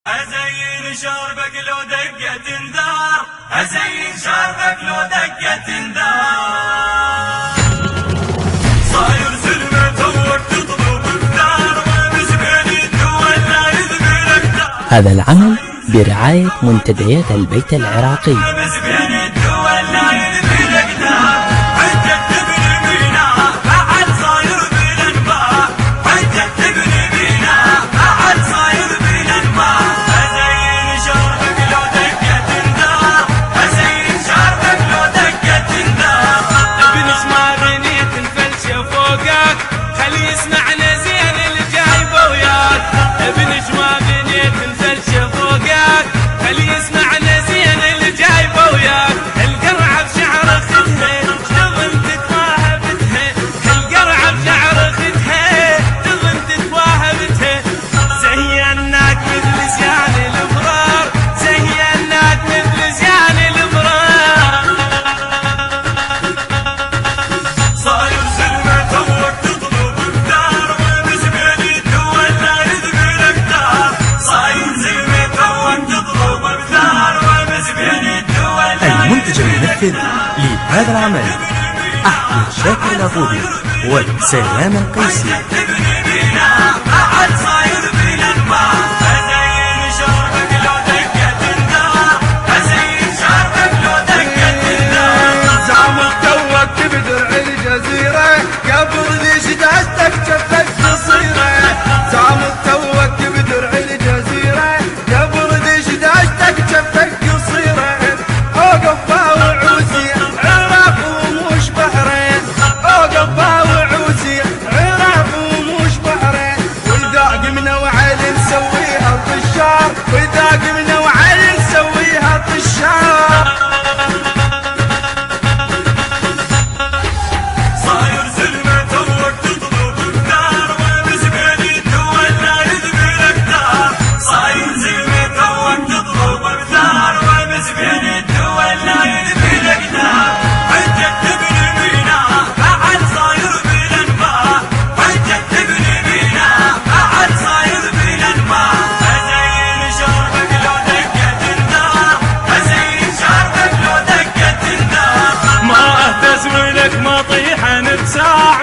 أزين شاربك لو دقت انذار، أزين شاربك لو دقت انذار. صاير سلمة توك تطلب الدار، ومزبل الدول لا يذبل الدار. هذا العمل برعاية منتديات البيت العراقي. المنتج المنفذ لهذا العمل أحمد شاكر العبودي وسلام القيسي.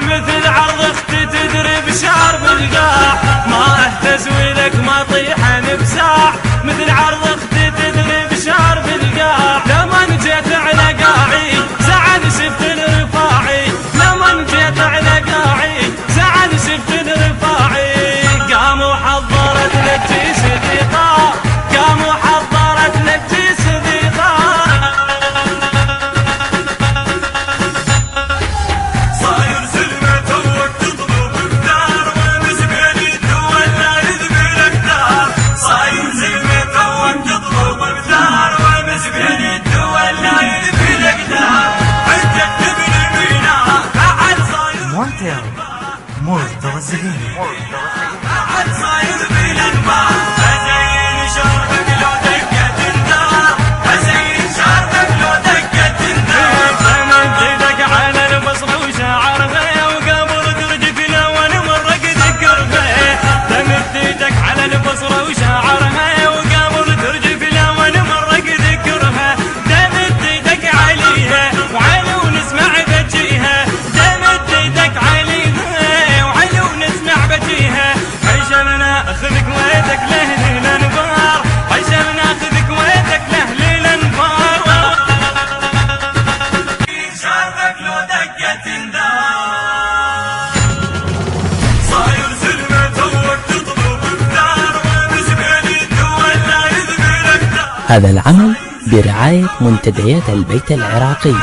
مثل عرض اختي تدري بشعر بالقاع، ما اهتز ولك ما طيحن بساع، مثل عرض اختي تدري بشعر بالقاع. لمن جيت على قاعي زعل شفت الرفاعي، لمن جيت على قاعي زعل شفت الرفاعي. قاموا حضرت لك جيش ذيقا، قاموا حضرت لك جيش ذيقا. مرتوزعين هذا العمل برعاية منتديات البيت العراقي.